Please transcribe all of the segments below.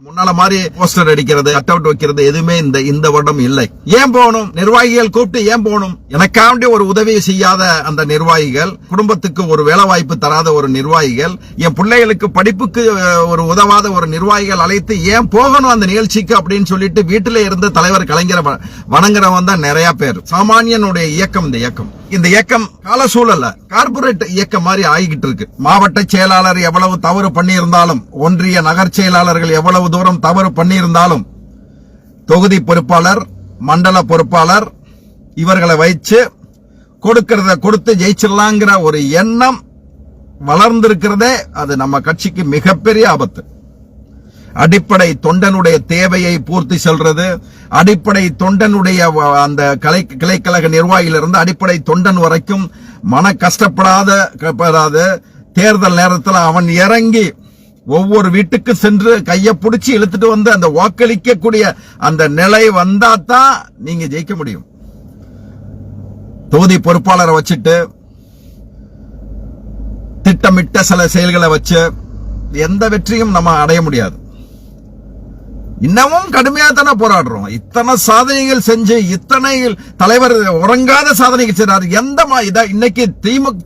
முன்னால மாதிரி போஸ்டர் அடிக்கிறது, கட் அவுட் வைக்கிறது எதுவுமே இந்த வருடம் இல்லை. ஏன் போகணும்? நிர்வாகிகள் கூப்பிட்டு ஏன் போகணும்? எனக்காண்டி ஒரு உதவி செய்யாத அந்த நிர்வாகிகள், குடும்பத்துக்கு ஒரு வேலை வாய்ப்பு தராத ஒரு நிர்வாகிகள், என் பிள்ளைகளுக்கு படிப்புக்கு ஒரு உதவாத ஒரு நிர்வாகிகள் அழைத்து ஏன் போகணும் அந்த நிகழ்ச்சிக்கு அப்படின்னு சொல்லிட்டு வீட்டில இருந்த தலைவர் கலைஞரை வணங்குறவன் தான் நிறைய பேர். சாமானியனுடைய இயக்கம் இந்த இயக்கம் கால சூழல்ல கார்பரேட் இயக்கம் மாதிரி ஆகிட்டு இருக்கு. மாவட்ட செயலாளர் எவ்வளவு தவறு பண்ணியிருந்தாலும், ஒன்றிய நகர் செயலாளர்கள் எவ்வளவு தூரம் தவறு பண்ணியிருந்தாலும், தொகுதி பொறுப்பாளர், மண்டல பொறுப்பாளர் இவர்களை வைச்சு கொடுக்கிறத கொடுத்து ஜெயிச்சிடலாங்கிற ஒரு எண்ணம் வளர்ந்திருக்கிறதே அது நம்ம கட்சிக்கு மிகப்பெரிய ஆபத்து. அடிப்படை தொண்டனுடைய தேவையை பூர்த்தி செல்றது, அடிப்படை தொண்டனுடைய அந்த கிளைக்கழக நிர்வாகியிலிருந்து அடிப்படை தொண்டன் வரைக்கும் மன கஷ்டப்படாத தேர்தல் நேரத்தில் அவன் இறங்கி ஒவ்வொரு வீட்டுக்கு சென்று கையை பிடிச்சி இழுத்துட்டு வந்து அந்த வாக்களிக்கக்கூடிய அந்த நிலை வந்தாதான் நீங்க ஜெயிக்க முடியும். தொகுதி பொறுப்பாளரை வச்சுட்டு திட்டமிட்ட சில செயல்களை வச்சு எந்த வெற்றியும் நம்ம அடைய முடியாது. இன்னமும் கடுமையா தானே போராடுறோம். இத்தனை சாதனைகள் செஞ்சு, இத்தனை தலைவர் உறங்காத சாதனைகள் செய்றாரு. இன்னைக்கு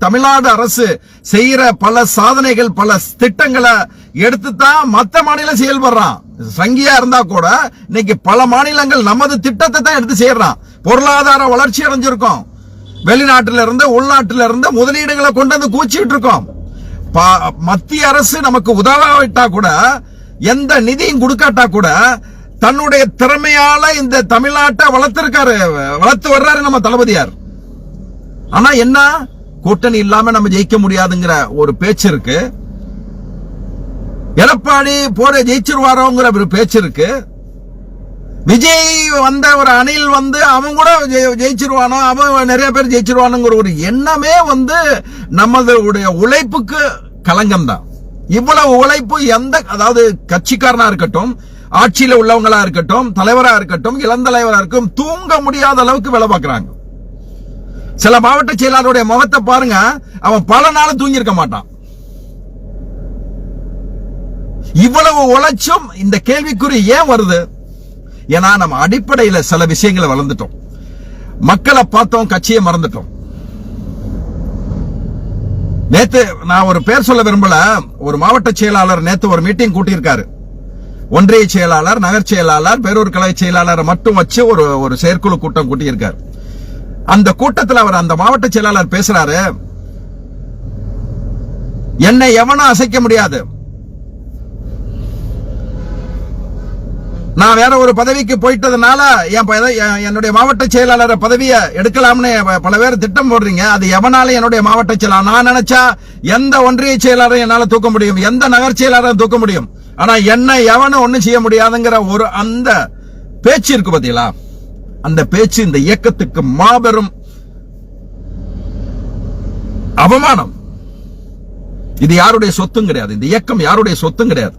தமிழ்நாடு அரசு செய்யற பல சாதனைகள், பல திட்டங்களை எடுத்துதான் மத்த மாநிலம் செயல்படுறான். சங்கியா இருந்தா கூட இன்னைக்கு பல மாநிலங்கள் நமது திட்டத்தை தான் எடுத்து செய்யறான். பொருளாதார வளர்ச்சி அடைஞ்சிருக்கோம். வெளிநாட்டில இருந்து உள்நாட்டில இருந்து முதலீடுகளை கொண்டு வந்து கூச்சிட்டு இருக்கோம். மத்திய அரசு நமக்கு உதவாவிட்டா கூட, எந்த நிதியும் கொடுக்காட்டா கூட, தன்னுடைய திறமையால இந்த தமிழ்நாட்டை வளர்த்து வர்றாரு நம்ம தளபதியார். ஆனா என்ன, கூட்டணி இல்லாம நம்ம ஜெயிக்க முடியாதுங்கிற ஒரு பேச்சு இருக்கு. எடப்பாடி போற ஜெயிச்சிருவாரோங்கிற ஒரு பேச்சு இருக்கு. விஜய் வந்த ஒரு அணில் வந்து அவன் கூட ஜெயிச்சிருவானோ, அவன் நிறைய பேர் ஜெயிச்சிருவானுங்கிற ஒரு எண்ணமே நம்மளுடைய உழைப்புக்கு களங்கம் தான். இவ்வளவு உழைப்பு அதாவது கட்சிக்காரனா இருக்கட்டும், ஆட்சியில உள்ளவங்களா இருக்கட்டும், தலைவரா இருக்கட்டும், இளந்தலைவரா இருக்கும், தூங்க முடியாத அளவுக்கு வேலை பார்க்கறாங்க. சில மாவட்ட செயலாளருடைய முகத்தை பாருங்க, அவன் பல நாள் தூங்கி இருக்க மாட்டான். இவ்வளவு உழைச்சும் இந்த கேள்விக்குறி ஏன் வருது? ஏன்னா நம்ம அடிப்படையில சில விஷயங்களை வளர்ந்துட்டோம். மக்களை பார்த்தோம், கட்சியை மறந்துட்டோம். நேத்து நான் ஒரு பேர் சொல்ல விரும்பல, ஒரு மாவட்ட செயலாளர் நேத்து ஒரு மீட்டிங் கூட்டியிருக்காரு. ஒன்றிய செயலாளர், நகர் செயலாளர், பேரூர் கழக செயலாளரை மட்டும் வச்சு ஒரு செயற்குழு கூட்டம் கூட்டியிருக்காரு. அந்த கூட்டத்தில் அவர் அந்த மாவட்ட செயலாளர் பேசுறாரு, என்னை எவனும் அசைக்க முடியாது, நான் வேற ஒரு பதவிக்கு போயிட்டதுனால என்னுடைய மாவட்ட செயலாளர் பதவியை எடுக்கலாம்னு பல பேர் திட்டம் போடுறீங்க. அது எவனால என்னுடைய மாவட்ட செயலாளர், நான் நினைச்சா எந்த ஒன்றிய செயலாளரை என்னால தூக்க முடியும், எந்த நகர் செயலாளரை தூக்க முடியும். ஆனா என்ன எவனும் ஒண்ணும் செய்ய முடியாதுங்கிற ஒரு அந்த பேச்சு இருக்கு பாத்தீங்களா? அந்த பேச்சு இந்த இயக்கத்துக்கு மாபெரும் அவமானம். இது யாருடைய சொத்தும் கிடையாது. இந்த இயக்கம் யாருடைய சொத்தும் கிடையாது.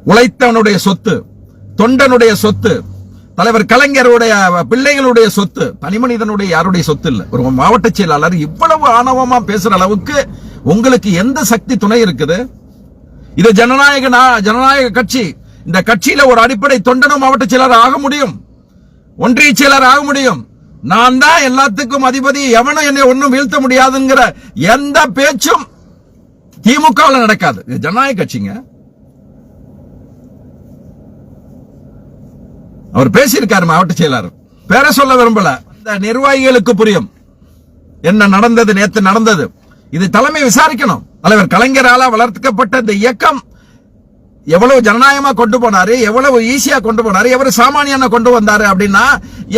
உழைத்தவனுடைய சொத்து, தொண்டனுடைய சொத்து, தலைவர் கலைஞருடைய பிள்ளைகளுடைய சொத்து, தனிமனிதனுடைய யாருடைய சொத்து இல்ல. ஒரு மாவட்ட செயலாளர் இவ்வளவு ஆணவமா பேசுற அளவுக்கு உங்களுக்கு எந்த சக்தி துணை இருக்குது? இது ஜனநாயக கட்சி. இந்த கட்சியில ஒரு அடிப்படை தொண்டனும் மாவட்ட செயலாளர் ஆக முடியும், ஒன்றிய செயலாளர் ஆக முடியும். நான் தான் எல்லாத்துக்கும் அதிபதி, எவனும் என்னை ஒன்னும் வீழ்த்த முடியாதுங்கிற எந்த பேச்சும் திமுகவில் நடக்காது. இது ஜனநாயக கட்சிங்க. அவர் பேசியிருக்காரு மாவட்ட செயலாளர், பேர சொல்ல விரும்பல. இந்த நிர்வாகிகளுக்கு புரியும் என்ன நடந்தது, நேத்து நடந்தது. இது தலைமை விசாரிக்கணும். தலைவர் கலைஞரால வளர்க்கப்பட்ட இந்த இயக்கம் எவ்வளவு ஜனநாயகமா கொண்டு போனாரு, எவ்வளவு ஈஸியா கொண்டு போனாரு, எவ்வளவு சாமானியனா கொண்டு வந்தாரு அப்படின்னா,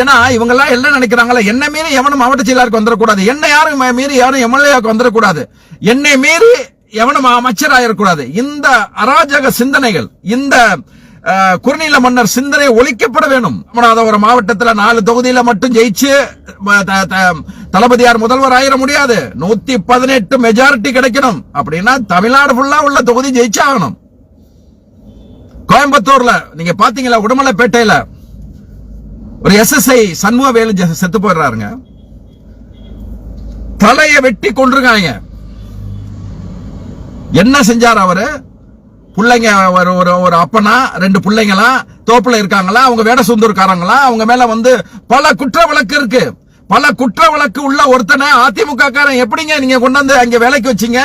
ஏன்னா இவங்க எல்லாம் என்ன நினைக்கிறாங்களா, என்ன மீறி எவனும் மாவட்ட செயலாளருக்கு வந்துடக்கூடாது, என்ன யாரும் மீறி யாரும் எம்எல்ஏக்கு வந்துடக்கூடாது, என்னை மீறி எவனும் அமைச்சர் ஆயிடக்கூடாது. இந்த அராஜக சிந்தனைகள், இந்த குறுநில மன்னர் சிந்தனை ஒழிக்கப்பட வேண்டும். ராமநாதபுரம் மாவட்டத்தில் 4 தொகுதியில மட்டும் ஜெயிச்சு தளபதியார் முதல்வர் ஆயிட முடியாது. 118 மெஜாரிட்டி கிடைக்கணும் அப்படின்னா தமிழ்நாடு ஃபுல்லா உள்ள தொகுதி ஜெயிச்சு ஆகணும். கோயம்புத்தூர்ல நீங்க பாத்தீங்களா, உடுமலைப்பேட்டையில ஒரு SSI சண்முகவேலு செத்து போயிடுறாருங்க. தலையை வெட்டி கொண்டிருக்காங்க. என்ன செஞ்சார் அவரு? பிள்ளைங்க ஒரு அப்பனா 2 பிள்ளைங்களா தோப்புல இருக்காங்களா, அவங்க வேட சுந்தூர்காரங்களா, அவங்க மேல வந்து பல குற்ற வழக்கு இருக்கு. பல குற்ற வழக்கு உள்ள ஒருத்தனை அதிமுக காரன் எப்படிங்க நீங்க கொண்டாந்து அங்க வேலைக்கு வச்சீங்க?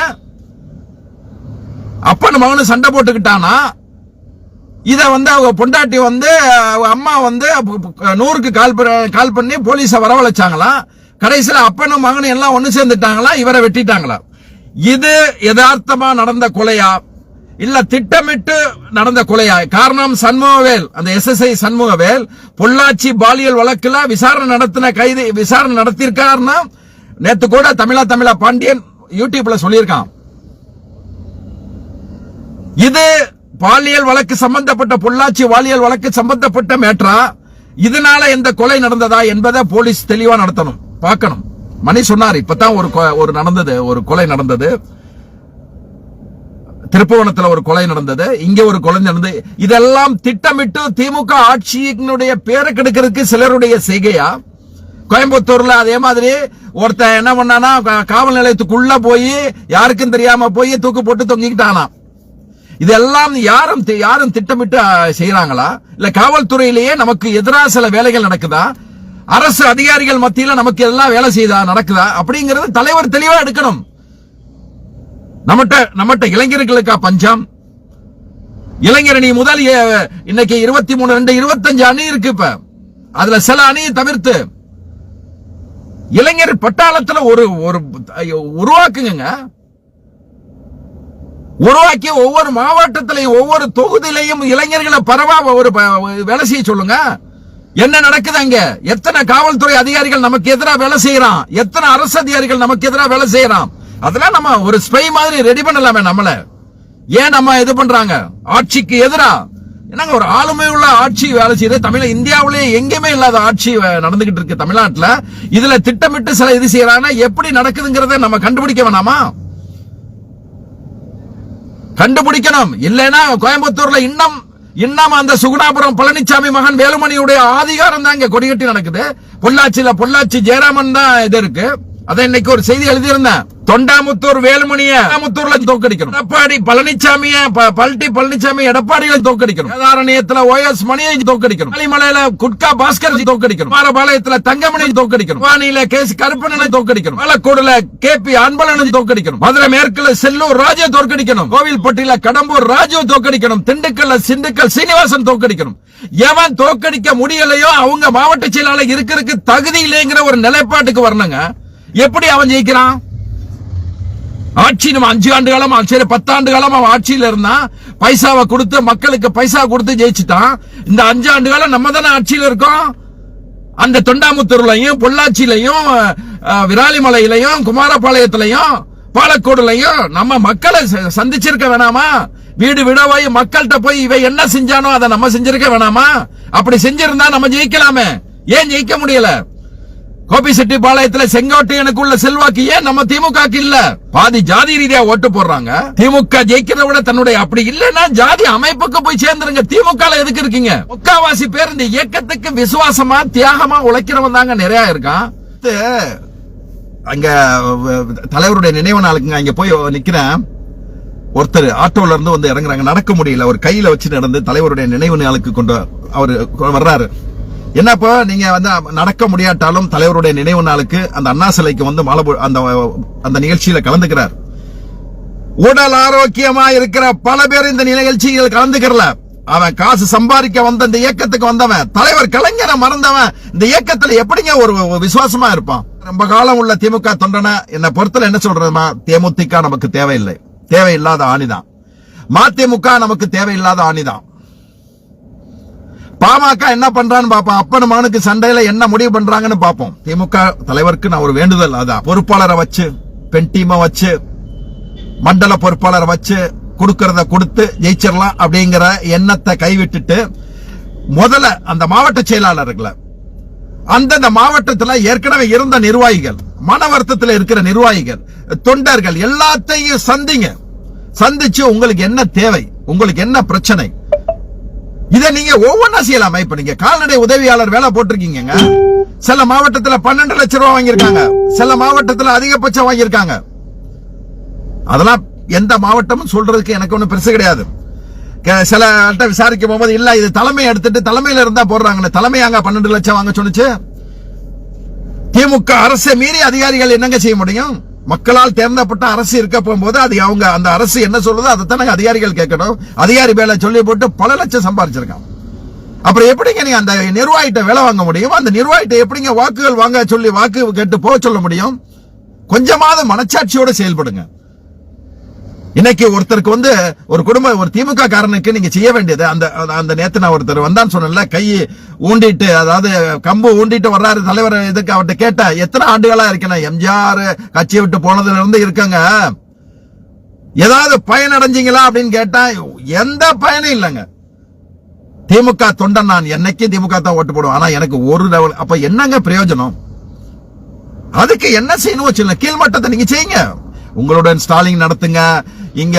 அப்பன் மகனு சண்டை போட்டுக்கிட்டானா, இத வந்து அவங்க பொண்டாட்டி வந்து அம்மா வந்து 100க்கு கால் பண்ணி போலீஸ வரவழைச்சாங்களா, கடைசியில அப்பனும் மகனும் எல்லாம் ஒண்ணு சேர்ந்துட்டாங்களா, இவரை வெட்டிட்டாங்களா? இது யதார்த்தமா நடந்த கொலையா இல்ல திட்டமிட்டு நடந்த கொலையா? காரணம் சண்முகவேல், அந்த SSI சண்முகவேல் பொள்ளாச்சி பாலியல் வழக்குல விசாரணை நடத்திருக்காருன்னா நேத்து கூட தமிழா பாண்டியன் யூடியூப்ல சொல்லியிருக்கான். இது பாலியல் வழக்கு சம்பந்தப்பட்ட பொள்ளாச்சி பாலியல் வழக்கு சம்பந்தப்பட்ட மேட்ரா, இதனால எந்த கொலை நடந்ததா என்பதை போலீஸ் தெளிவா நடத்தணும், பார்க்கணும். மணி சொன்னார், இப்பதான் ஒரு கொலை நடந்தது, திருப்புவனத்தில் ஒரு கொலை நடந்தது, இங்க ஒரு கொலை நடந்தது. இதெல்லாம் திட்டமிட்டு திமுக ஆட்சியினுடைய பேரை கெடுக்கிறதுக்கு சிலருடைய செய்கையா? கோயம்புத்தூர்ல அதே மாதிரி ஒருத்தன் என்ன பண்ணானா, காவல் நிலையத்துக்குள்ள போய் யாருக்கும் தெரியாம போய் தூக்கு போட்டு தொங்கிக்கிட்டானா. இதெல்லாம் யாரும் திட்டமிட்டு செய்யறாங்களா? இல்ல காவல்துறையிலேயே நமக்கு எதிராக சில வேலைகள் நடக்குதா? அரசு அதிகாரிகள் மத்தியில நமக்கு எல்லாம் வேலை செய்தா நடக்குதா? அப்படிங்கறது தலைவர் தெளிவா எடுக்கணும். நம்மட்ட இளைஞர்களுக்கா பஞ்சம்? இளைஞரணி முதல் இன்னைக்கு 23 25 அணி இருக்கு. இப்ப அதுல சில அணியை தவிர்த்து இளைஞர் பட்டாளத்துல ஒரு உருவாக்குங்க. உருவாக்கி ஒவ்வொரு மாவட்டத்திலையும் ஒவ்வொரு தொகுதியிலையும் இளைஞர்களை பரவா ஒரு வேலை செய்ய சொல்லுங்க. என்ன நடக்குது அங்க? எத்தனை காவல்துறை அதிகாரிகள் நமக்கு எதிராக வேலை செய்யறான், எத்தனை அரசு அதிகாரிகள் நமக்கு எதிராக வேலை செய்யறான். அதெல்லாம் நம்ம ஒரு ஸ்பை மாதிரி ரெடி பண்ணலாமே. நம்மள ஏன் நம்ம இது பண்றாங்க? ஆட்சிக்கு எதிரா என்னங்க ஒரு ஆளுமை உள்ள ஆட்சி வேலை செய்யுது. இந்தியாவிலேயே எங்கேயுமே இல்லாத ஆட்சி நடந்துகிட்டு இருக்கு தமிழ்நாட்டுல. இதுல திட்டமிட்டு சில இது செய்யறாங்க. எப்படி நடக்குதுங்கிறத நம்ம கண்டுபிடிக்க வேணாமா? கண்டுபிடிக்கணும். இல்லைன்னா கோயம்புத்தூர்ல இன்னும் அந்த சுகுணாபுரம் பழனிசாமி மகன் வேலுமணியுடைய ஆதிகாரம் தான் இங்க கொடிகட்டி நடக்குது. பொள்ளாச்சி ஜெயராமன் தான் இது இருக்கு. அதை இன்னைக்கு ஒரு செய்தி எழுதியிருந்தேன். தொண்டாமுத்தூர் வேலுமணிய தோக்கடிக்கணும், எடப்பாடி பழனிசாமி எடப்பாடியில தோக்கடிக்கணும், வேதாரண்யத்துல OS மணியை தோக்கடிக்கணும், மலையில குட்கா பாஸ்கர் தோக்கடிக்கணும், மாரபாளையத்துல தங்கமணி தோக்கடிக்கணும், வானில கேசி கருப்பணனை தோக்கடிக்கணும், பாலக்கோடுல KP அன்பழகனை தோக்கடிக்கணும், மதுரை மேற்குல செல்லூர் ராஜு தோக்கடிக்கணும், கோவில்பட்டியில கடம்பூர் ராஜு தோக்கடிக்கணும், திண்டுக்கல்ல சிண்டுக்கல் சீனிவாசன் தோக்கடிக்கணும். எவன் தோக்கடிக்க முடியலையோ அவங்க மாவட்ட செயலாளர் இருக்கிறதுக்கு தகுதி இல்லைங்கிற ஒரு நிலைப்பாட்டுக்கு வரணுங்க. எப்படி அவன் ஜெயிக்கிறான்? ஆட்சி நம்ம 5 ஆண்டு காலம், சரி 10 ஆண்டு காலம் அவன் ஆட்சியில இருந்தா பைசாவை கொடுத்து மக்களுக்கு பைசா கொடுத்து ஜெயிச்சுட்டான். இந்த 5 ஆண்டு காலம் நம்ம தானே ஆட்சியில இருக்கோம். அந்த தொண்டாமுத்தூர்லயும் பொள்ளாச்சியிலையும் விராலிமலையிலையும் குமாரபாளையத்திலையும் பாலக்கோடுலையும் நம்ம மக்களை சந்திச்சிருக்க வேணாமா? வீடு விடவாய் மக்கள்கிட்ட போய் இவை என்ன செஞ்சானோ அதை நம்ம செஞ்சிருக்க வேணாமா? அப்படி செஞ்சிருந்தா நம்ம ஜெயிக்கலாமே. ஏன் ஜெயிக்க முடியல? கோபிசெட்டிப்பாளையத்துல செங்கோட்டையனுக்குள்ள செல்வாக்கு ஏன் நம்ம திமுக இல்ல? பாதி ஜாதி ரீதியா ஓட்டு போடுறாங்க. திமுக ஜெயிக்கிறத விட தன்னுடைய அப்படி இல்லன்னா ஜாதி அமைப்புக்கு போய் சேர்ந்துருங்க. திமுக எதுக்கு இருக்கீங்க? முக்காவாசி பேர் இந்த இயக்கத்துக்கு விசுவாசமா தியாகமா உழைக்கிறவன் தாங்க நிறைய இருக்கான். அங்க தலைவருடைய நினைவு நாளுக்கு அங்க போய் நிக்கிறேன். ஒருத்தர் ஆட்டோல இருந்து வந்து இறங்குறாங்க, நடக்க முடியல, ஒரு கையில வச்சு நடந்து தலைவருடைய நினைவு நாளுக்கு கொண்டு அவரு வர்றாரு. என்னப்பா நீங்க வந்து நடக்க முடியாட்டாலும் தலைவருடைய நினைவு நாளுக்கு அந்த அண்ணா சிலைக்கு வந்து அந்த நிகழ்ச்சியில கலந்துக்கிறார். உடல் ஆரோக்கியமா இருக்கிற பல பேர் இந்த நிகழ்ச்சியில் கலந்துக்கிறல. அவன் காசு சம்பாதிக்க வந்த இந்த இயக்கத்துக்கு வந்தவன், தலைவர் கலைஞரை மறந்தவன் இந்த இயக்கத்துல எப்படிங்க ஒரு விசுவாசமா இருப்பான்? ரொம்ப காலம் உள்ள திமுக தொண்டனை என்ன பொறுத்தல என்ன சொல்றதுமா, தேமுதிக நமக்கு தேவையில்லை, தேவையில்லாத ஆணிதான். மதிமுக நமக்கு தேவையில்லாத ஆணிதான். பாமக என்ன பண்றான்னு பாப்போம். அப்பன் மகனுக்கு சண்டையில என்ன முடிவு பண்றாங்கன்னு பாப்போம். திமுக தலைவருக்கு நான் ஒரு வேண்டுதல், அதான் பொறுப்பாளரை வச்சு, பெண் டீமை வச்சு, மண்டல பொறுப்பாளரை வச்சு கொடுக்கறத கொடுத்து ஜெயிச்சிடலாம் அப்படிங்கிற எண்ணத்தை கைவிட்டுட்டு முதல்ல அந்த மாவட்ட செயலாளர்களை, அந்தந்த மாவட்டத்தில் ஏற்கனவே இருந்த நிர்வாகிகள், மன வருத்தத்தில் இருக்கிற நிர்வாகிகள், தொண்டர்கள் எல்லாத்தையும் சந்திச்சு உங்களுக்கு என்ன தேவை, உங்களுக்கு என்ன பிரச்சனை, இதை நீங்க ஒவ்வொன்னா செய்யலாமா? இப்ப நீங்க கால்நடை உதவியாளர் வேலை போட்டிருக்கீங்க. சில மாவட்டத்தில் 12 லட்சம் ரூபாய் வாங்கியிருக்காங்க, சில மாவட்டத்தில் அதிகபட்சம் வாங்கியிருக்காங்க. அதெல்லாம் எந்த மாவட்டமும் சொல்றதுக்கு எனக்கு ஒண்ணு பெருசு கிடையாது. சில விசாரிக்கும் போது இல்ல இது தலைமை எடுத்துட்டு தலைமையில இருந்தா போடுறாங்க. தலைமையாங்க 12 லட்சம் வாங்க சொன்னுச்சு. திமுக அரசை மீறி அதிகாரிகள் என்னங்க செய்ய முடியும்? மக்களால் தேர்ந்தப்பட்ட அரசு இருக்க போகும்போது அது அவங்க அந்த அரசு என்ன சொல்றதோ அதைத்தான் அதிகாரிகள் கேட்கணும். அதிகாரி வேலை சொல்லி போட்டு பல லட்சம் சம்பாதிச்சிருக்கான். அப்புறம் எப்படிங்க நீங்க அந்த நிர்வாகிட்ட வேலை வாங்க முடியும்? அந்த நிர்வாகிட்ட எப்படிங்க வாக்குகள் வாங்க சொல்லி வாக்கு கேட்டு போக சொல்ல முடியும்? கொஞ்சமாவது மனச்சாட்சியோட செயல்படுங்க. இன்னைக்கு ஒருத்தருக்கு ஒரு குடும்ப ஒரு திமுக காரனுக்கு நீங்க செய்ய வேண்டியது அந்த நேத்து நான் ஒருத்தர் வந்தான்னு சொன்னல, கை ஊண்டிட்டு அதாவது கம்பு ஊண்டிட்டு வர்றாரு தலைவர். இதுக்கு அவர்கிட்ட கேட்ட எத்தனை ஆண்டுகளா இருக்கேன், எம்ஜிஆர் கட்சியை விட்டு போனதுல இருந்து இருக்காங்க, ஏதாவது பயன் அடைஞ்சீங்களா அப்படின்னு கேட்டா எந்த பயனும் இல்லைங்க. திமுக தொண்டன் நான், என்னைக்கும் திமுக தான் ஓட்டு போடுவேன். ஆனா எனக்கு ஒரு லெவல் அப்ப என்னங்க பிரயோஜனம்? அதுக்கு என்ன செய்யணும் வச்சுல கீழ்மட்டத்தை நீங்க செய்யுங்க. உங்களுடன் ஸ்டாலின் நடத்துங்க. இங்க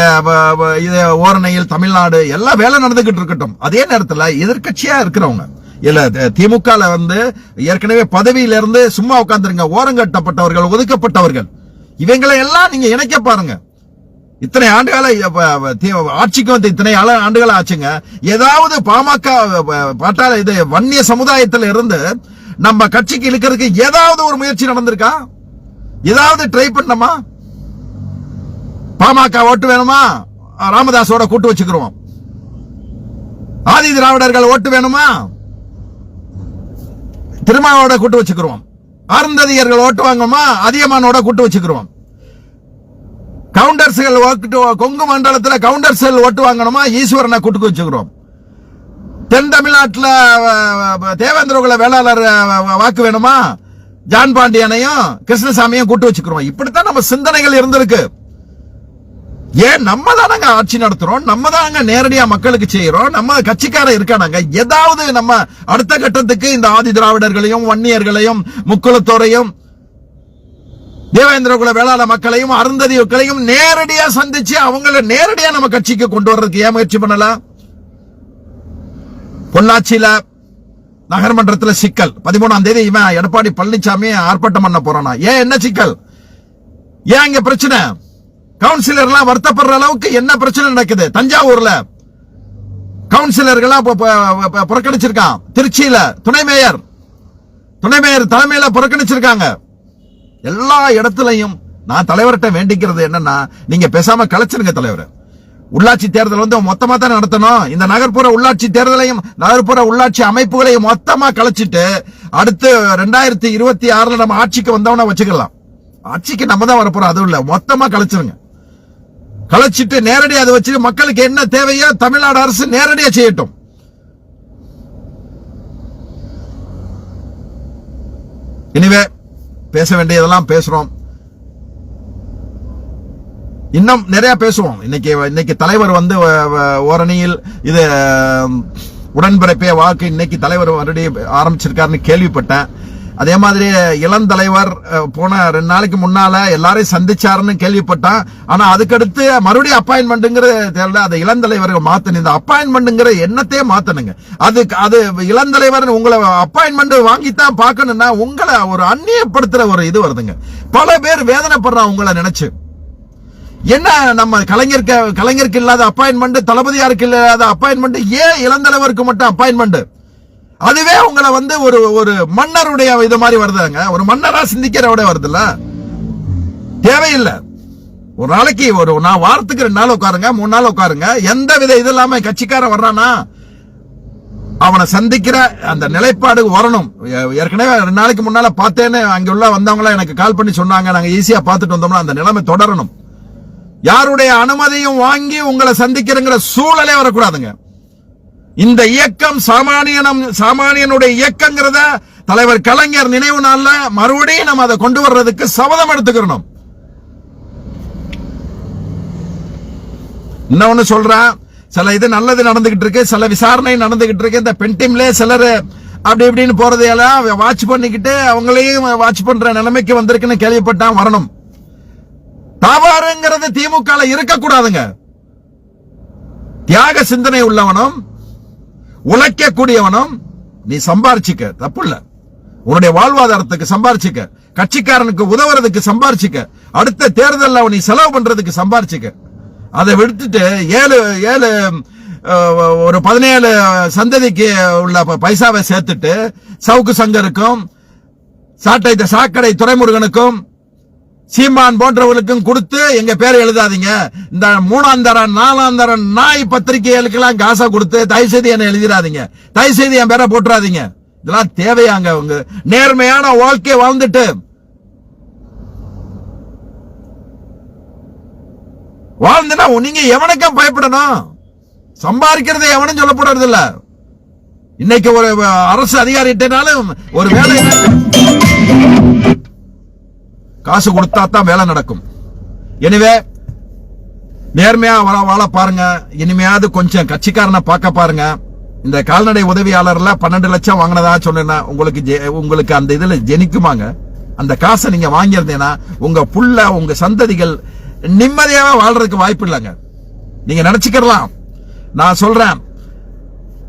இது ஓரணையில் தமிழ்நாடு எல்லாம் வேலை நடந்துகிட்டு இருக்கட்டும். அதே நேரத்தில் எதிர்கட்சியா இருக்கிறவங்க இல்ல திமுக ஏற்கனவே பதவியில இருந்து சும்மா உட்கார்ந்துருங்க, ஓரங்கட்டப்பட்டவர்கள், ஒதுக்கப்பட்டவர்கள், இவங்களை எல்லாம் நீங்க இணைக்க பாருங்க. இத்தனை ஆண்டுகால ஆட்சிக்கு வந்து இத்தனை ஆண்டுகள் ஆச்சுங்க. ஏதாவது பாமக பாட்டாள இது வன்னிய சமுதாயத்தில் இருந்து நம்ம கட்சிக்கு இழுக்கிறதுக்கு ஏதாவது ஒரு முயற்சி நடந்திருக்கா? ஏதாவது ட்ரை பண்ணமா? பாமக ஓட்டு வேணுமா? ராமதாஸோட கூட்டு வச்சுக்கிறோம். ஆதி திராவிடர்கள் ஓட்டு வேணுமா? திருமாவோட கூட்டு வச்சுக்கிறோம். அருந்ததியர்கள் ஓட்டு வாங்குமா? அதியமானோட கூட்டு வச்சுக்கிறோம். கவுண்டர்ஸ்கள் கொங்கு மண்டலத்தில் கவுண்டர்ஸ்கள் ஓட்டு வாங்கணுமா? ஈஸ்வரனை கூட்டு வச்சுக்கிறோம். தென் தமிழ்நாட்டில் தேவேந்திரகுல வேளாளர் வாக்கு வேணுமா? ஜான் பாண்டியனையும் கிருஷ்ணசாமியும் கூட்டு வச்சுக்கிறோம். இப்படித்தான் நம்ம சிந்தனைகள் இருந்திருக்கு. ஏன் நம்ம தானங்க ஆட்சி நடத்துறோம், நம்ம தானங்க நேரடியா மக்களுக்கு செய்யறோம், நம்ம கட்சிக்கார இருக்கானாங்க. ஏதாவது நம்ம அடுத்த கட்டத்துக்கு இந்த ஆதி திராவிடர்களையும் வன்னியர்களையும் முக்குளத்தோரையும் தேவேந்திரகுல வேளாள மக்களையும் அருந்ததியர்களையும் நேரடியா சந்திச்சு அவங்கள நேரடியா நம்ம கட்சிக்கு கொண்டு வர்றதுக்கு ஏன் முயற்சி பண்ணல? பொள்ளாச்சியில நகர்மன்றத்தில் சிக்கல். 13ஆம் தேதி இவன் எடப்பாடி பழனிசாமி ஆர்ப்பாட்டம் பண்ண போறானா? ஏன் என்ன சிக்கல்? ஏன் இங்க பிரச்சனை? கவுன்சிலர்லாம் வருத்தப்படுற அளவுக்கு என்ன பிரச்சனை நடக்குது? தஞ்சாவூர்ல கவுன்சிலர்கள் புறக்கணிச்சிருக்கான். திருச்சியில துணை மேயர் தலைமையில புறக்கணிச்சிருக்காங்க. எல்லா இடத்துலையும் நான் தலைவர்கிட்ட வேண்டிக்கிறது என்னன்னா, நீங்க பேசாம கலைச்சிருங்க தலைவர். உள்ளாட்சி தேர்தல் மொத்தமா தான் நடத்தணும். இந்த நகர்ப்புற உள்ளாட்சி தேர்தலையும் நகர்ப்புற உள்ளாட்சி அமைப்புகளையும் மொத்தமா கலைச்சிட்டு அடுத்து 2026 நம்ம ஆட்சிக்கு வந்தவன வச்சுக்கலாம். ஆட்சிக்கு நம்ம தான் வரப்போறோம், அதுவும் இல்ல, மொத்தமா கலைச்சிருங்க. கலைச்சிட்டு நேரடியா அதை வச்சு மக்களுக்கு என்ன தேவையோ தமிழ்நாடு அரசு நேரடியா செய்யட்டும். இனிவே பேச வேண்டியதெல்லாம் பேசுறோம், இன்னும் நிறைய பேசுவோம். இன்னைக்கு தலைவர் ஓரணியில் இது உடன்பிறப்பே வாக்கு இன்னைக்கு தலைவர் மறுபடியும் ஆரம்பிச்சிருக்காருன்னு கேள்விப்பட்டேன். அதே மாதிரி இளம் தலைவர் போன 2 நாளைக்கு முன்னால எல்லாரையும் சந்திச்சாருன்னு கேள்விப்பட்டான். ஆனா அதுக்கடுத்து மறுபடியும் அப்பாயின்மெண்ட்ங்கிற தெரியல. அதை இளம் தலைவர்கள் மாத்தணும். இந்த அப்பாயின்மெண்ட்ங்கிற எண்ணத்தையே மாத்தணுங்க. அது இளம் தலைவர் உங்களை அப்பாயின்மெண்ட் வாங்கித்தான் பார்க்கணும்னா உங்களை ஒரு அந்நியப்படுத்துற ஒரு இது வருதுங்க. பல பேர் வேதனைப்படுறான் உங்களை நினைச்சு. என்ன நம்ம கலைஞருக்கு இல்லாத அப்பாயின்மெண்ட், தளபதியாருக்கு இல்லாத அப்பாயின்மெண்ட், ஏன் இளந்தலைவருக்கு மட்டும் அப்பாயின்மெண்ட்? அதுவே உங்களை ஒரு மன்னருடைய இது மாதிரி வருதுங்க. ஒரு மன்னரா சிந்திக்கிற வருதுல்ல, தேவையில்லை. ஒரு நாளைக்கு நான் வாரத்துக்கு 2 நாள் உட்காருங்க, 3 நாள் உட்காருங்க. எந்த வித இது இல்லாம கட்சிக்காரன் வர்றானா அவனை சந்திக்கிற அந்த நிலைப்பாடு வரணும். ஏற்கனவே 2 நாளைக்கு முன்னால பார்த்தேன்னு அங்க உள்ள வந்தவங்கள எனக்கு கால் பண்ணி சொன்னாங்க. நாங்க ஈஸியா பார்த்துட்டு வந்தோம்னா அந்த நிலைமை தொடரணும். யாருடைய அனுமதியும் வாங்கி உங்களை சந்திக்கிறங்கிற சூழலே வரக்கூடாதுங்க. இந்த இயக்கம் சாமானியனுடைய இயக்கங்கிறத தலைவர் கலைஞர் நினைவு நாள்ல மறுபடியும் நம்ம அதை கொண்டு வர்றதுக்கு சபதம் எடுத்துக்கிறோம். இன்னொன்னு சொல்றேன், சில இது நல்லது நடந்துகிட்டு இருக்கு, சில விசாரணை நடந்துகிட்டு இருக்கு. இந்த பென்டிம்ல சிலர் அப்படி இப்படின்னு போறதையெல்லாம் வாட்ச் பண்ணிக்கிட்டு அவங்களையும் வாட்ச் பண்ற நிலைமைக்கு வந்திருக்குன்னு கேள்விப்பட்டான். வரணும். தவறுங்கிறது திமுக இருக்கக்கூடாதுங்க. தியாக சிந்தனை உள்ளவனும் உழைக்கக்கூடியவனும் நீ சம்பாரிச்சிக்க, தப்பு இல்ல. உன்னுடைய வாழ்வாதாரத்துக்கு சம்பாரிச்சிக்க, கட்சிக்காரனுக்கு உதவுறதுக்கு சம்பாரிச்சிக்க, அடுத்த தேர்தலில் நீ செலவு பண்றதுக்கு சம்பாரிச்சிக்க. அதை விடுத்துட்டு 7 ஒரு 17 சந்ததிக்கு உள்ள பைசாவை சேர்த்துட்டு சவுக்கு சங்கருக்கும் சாக்கடை துரைமுருகனுக்கும் சீமான் போன்றவர்களுக்கும் கொடுத்து எங்க பேரை எழுதாதீங்க. இந்த 3ஆம் தரம் 4ஆம் தரம் நாய் பத்திரிகைகளுக்கெல்லாம் காசா கொடுத்து தயவு செய்து என்ன எழுதிடாதீங்க. தயவு செய்து என் பேரை போட்டுறாதீங்க. இதெல்லாம் தேவையாங்க? உங்க நேர்மையான வாழ்க்கை வாழ்ந்துட்டு வாழ்ந்துனா நீங்க எவனுக்கும் பயப்படணும்? சம்பாதிக்கிறது எவனும் சொல்லப்படுறது இல்ல. இன்னைக்கு ஒரு அரசு அதிகாரிட்டாலும் ஒரு வேலை காசு கொடுத்தா தான் வேலை நடக்கும். எனவே நேர்மையா வாழ பாருங்க. இனிமையாவது கொஞ்சம் கட்சிக்காரனை பார்க்க பாருங்க. இந்த கால்நடை உதவியாளர்ல 12 லட்சம் வாங்கினதா சொன்னா உங்களுக்கு அந்த இதுல ஜெனிக்குமாங்க? அந்த காசை நீங்க வாங்கியிருந்தேன்னா உங்க புள்ள உங்க சந்ததிகள் நிம்மதியாக வாழ்றதுக்கு வாய்ப்பு இல்லைங்க. நீங்க நினைச்சுக்கலாம். நான் சொல்றேன்,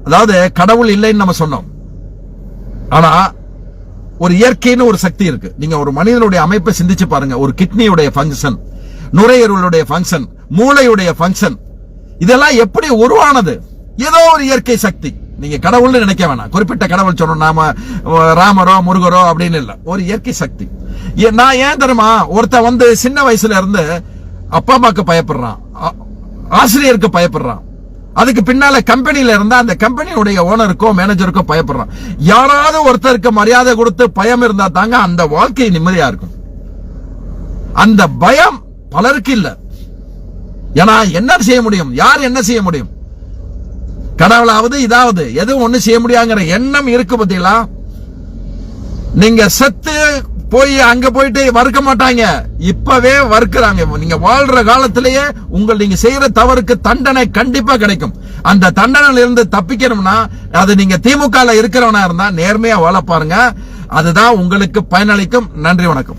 அதாவது கடவுள் இல்லைன்னு நம்ம சொன்னோம். ஆனா ஒரு இயற்கைன்னு ஒரு சக்தி இருக்கு. நீங்க ஒரு மனிதனுடைய அமைப்பை சிந்திச்சு பாருங்க. ஒரு கிட்னியுடைய ஃபங்க்ஷன், நுரையீரலுடைய ஃபங்க்ஷன், மூளையுடைய ஃபங்க்ஷன், இதெல்லாம் எப்படி உருவானது? ஏதோ ஒரு இயற்கை சக்தி. நீங்க கடவுள்னு நினைக்க வேணாம். குறிப்பிட்ட கடவுள் சொன்னோம் நாம ராமரோ முருகரோ அப்படின்னு இல்ல. ஒரு இயற்கை சக்தி. நான் ஏன் தெரியுமா, ஒருத்த சின்ன வயசுல இருந்து அப்பா அம்மாக்கு பயப்படுறான், ஆசிரியருக்கு பயப்படுறான், அதுக்கு பின்னால கம்பெனில இருந்தா அந்த கம்பெனியுடைய ஓனருக்கோ மேனேஜருக்கோ பயப்படுறான். யாராவது ஒருத்தருக்கு மரியாதை கொடுத்து பயம் இருந்தா தாங்க அந்த வாழ்க்கை நிம்மதியா இருக்கும். அந்த பயம் பலருக்கு இல்ல. ஏன்னா என்ன செய்ய முடியும்? யார் என்ன செய்ய முடியும்? கடவுளாவது இதாவது எதுவும் ஒண்ணு செய்ய முடியாங்கிற எண்ணம் இருக்கு பத்தியா? நீங்க செத்து போய் அங்க போயிட்டு வறுக்க மாட்டாங்க, இப்பவே வறுக்கிறாங்க. நீங்க வாழ்ற காலத்திலேயே நீங்க செய்யற தவறுக்கு தண்டனை கண்டிப்பா கிடைக்கும். அந்த தண்டனையில இருந்து தப்பிக்கணும்னா அது நீங்க திமுக இருக்கிறவனா இருந்தா நேர்மையா வாழ பாருங்க. அதுதான் உங்களுக்கு பயனளிக்கும். நன்றி, வணக்கம்.